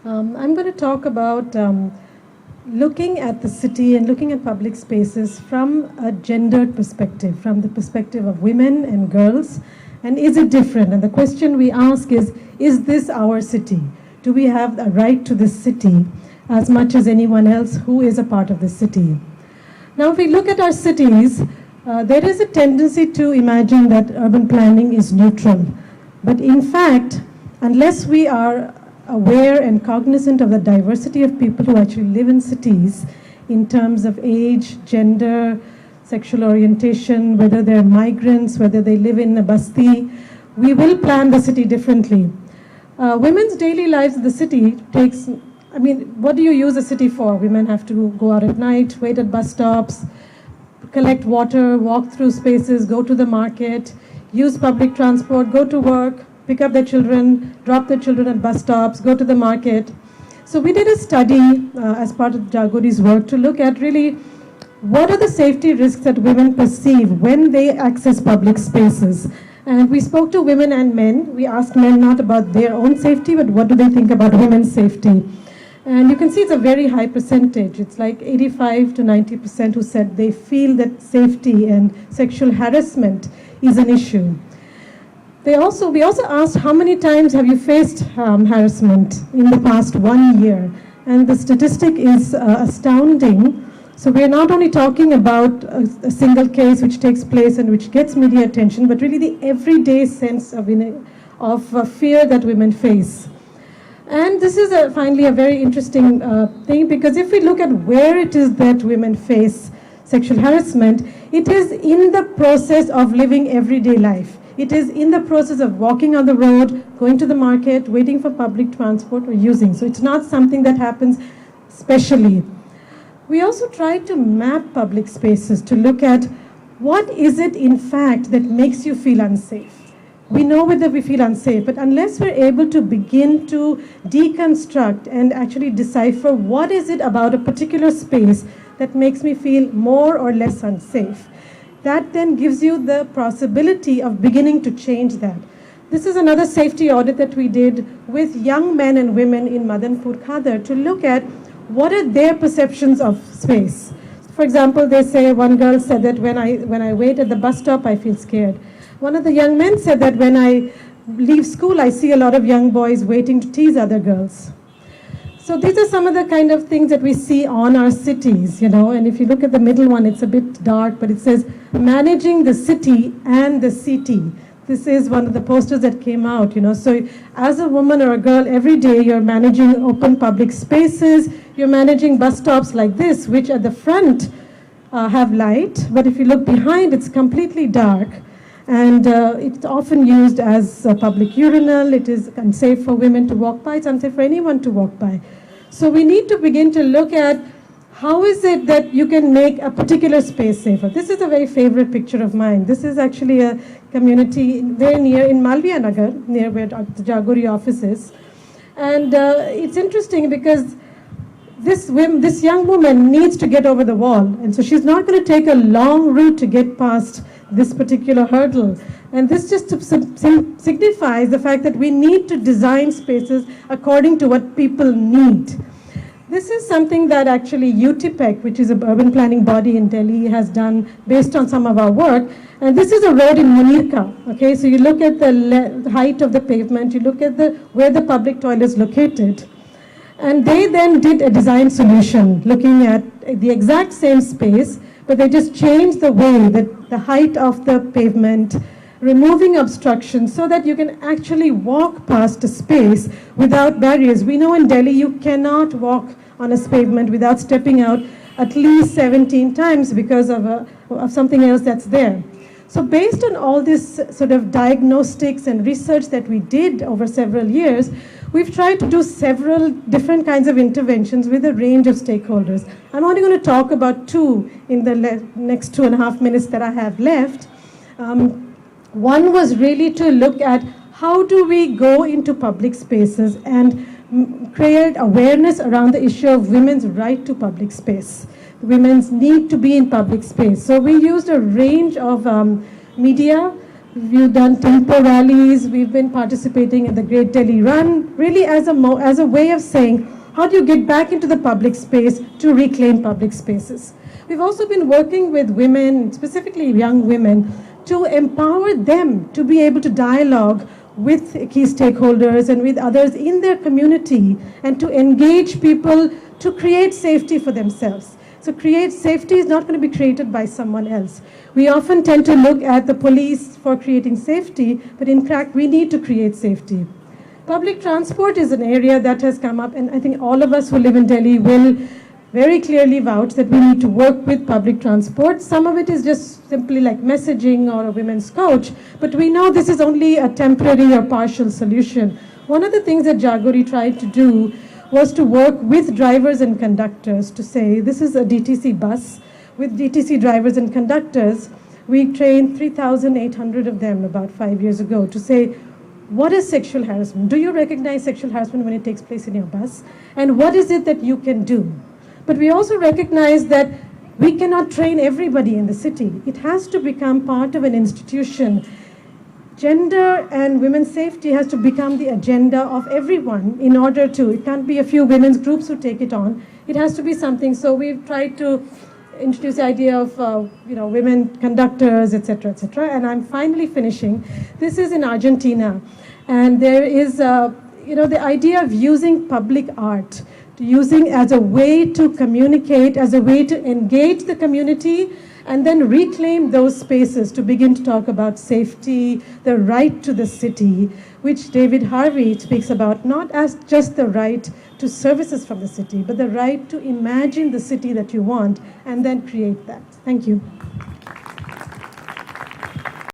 I'm going to talk about looking at the city and looking at public spaces from a gendered perspective, from the perspective of women and girls. And is it different? And the question we ask is this our city? Do we have a right to this city as much as anyone else who is a part of the city? Now, if we look at our cities, there is a tendency to imagine that urban planning is neutral. But in fact, unless we are aware and cognizant of the diversity of people who actually live in cities in terms of age, gender, sexual orientation, whether they're migrants, whether they live in a basti, we will plan the city differently. Women's daily lives in the city takes, what do you use a city for? Women have to go out at night, wait at bus stops, collect water, walk through spaces, go to the market, use public transport, go to work, pick up their children, drop their children at bus stops, go to the market. So we did a study as part of Jagori's work to look at really what are the safety risks that women perceive when they access public spaces. And we spoke to women and men. We asked men not about their own safety, but what do they think about women's safety. And you can see it's a very high percentage. It's like 85 to 90% who said they feel that safety and sexual harassment is an issue. We also asked how many times have you faced harassment in the past 1 year? And the statistic is astounding. So we're not only talking about a single case which takes place and which gets media attention, but really the everyday sense of fear that women face. And this is finally a very interesting thing, because if we look at where it is that women face sexual harassment, it is in the process of living everyday life. It is in the process of walking on the road, going to the market, waiting for public transport or using. So it's not something that happens specially. We also tried to map public spaces to look at what is it in fact that makes you feel unsafe. We know whether we feel unsafe, but unless we're able to begin to deconstruct and actually decipher what is it about a particular space that makes me feel more or less unsafe, that then gives you the possibility of beginning to change that. This is another safety audit that we did with young men and women in Madanpur Khadar to look at what are their perceptions of space. For example, they say, one girl said that when I wait at the bus stop, I feel scared. One of the young men said that when I leave school, I see a lot of young boys waiting to tease other girls. So these are some of the kind of things that we see on our cities, and if you look at the middle one, it's a bit dark, but it says, managing the city and the city. This is one of the posters that came out, So as a woman or a girl, every day you're managing open public spaces, you're managing bus stops like this, which at the front have light, but if you look behind, it's completely dark. And it's often used as a public urinal. It is unsafe for women to walk by. It's unsafe for anyone to walk by. So we need to begin to look at how is it that you can make a particular space safer. This is a very favorite picture of mine. This is actually a community very near in Malviya Nagar, near where the Jagori office is. And it's interesting because this young woman needs to get over the wall. And so she's not going to take a long route to get past this particular hurdle. And this just signifies the fact that we need to design spaces according to what people need. This is something that actually UTPEC, which is an urban planning body in Delhi, has done based on some of our work. And this is a road in Munirka. Okay, so you look at the height of the pavement, you look at where the public toilet is located. And they then did a design solution looking at the exact same space, but they just changed the way that the height of the pavement, removing obstructions so that you can actually walk past a space without barriers. We know in Delhi you cannot walk on a pavement without stepping out at least 17 times because of something else that's there. So based on all this sort of diagnostics and research that we did over several years, we've tried to do several different kinds of interventions with a range of stakeholders. I'm only going to talk about two in the next 2.5 minutes that I have left. One was really to look at how do we go into public spaces and create awareness around the issue of women's right to public space. Women's need to be in public space. So we used a range of media, We've done tempo rallies. We've been participating in the Great Delhi Run, really as a way of saying, how do you get back into the public space to reclaim public spaces? We've also been working with women, specifically young women, to empower them to be able to dialogue with key stakeholders and with others in their community and to engage people to create safety for themselves. So create safety is not going to be created by someone else. We often tend to look at the police for creating safety, but in fact we need to create safety. Public transport is an area that has come up, and I think all of us who live in Delhi will very clearly vouch that we need to work with public transport. Some of it is just simply like messaging or a women's coach, but we know this is only a temporary or partial solution. One of the things that Jagori tried to do was to work with drivers and conductors to say, this is a DTC bus. With DTC drivers and conductors, we trained 3,800 of them about 5 years ago to say, what is sexual harassment? Do you recognize sexual harassment when it takes place in your bus? And what is it that you can do? But we also recognize that we cannot train everybody in the city. It has to become part of an institution. Gender and women's safety has to become the agenda of everyone in order to, it can't be a few women's groups who take it on. It has to be something. So we've tried to introduce the idea of women conductors, etc., etc. And I'm finally finishing. This is in Argentina. And there is, the idea of using public art, using as a way to communicate, as a way to engage the community, and then reclaim those spaces to begin to talk about safety, the right to the city, which David Harvey speaks about, not as just the right to services from the city, but the right to imagine the city that you want and then create that. Thank you.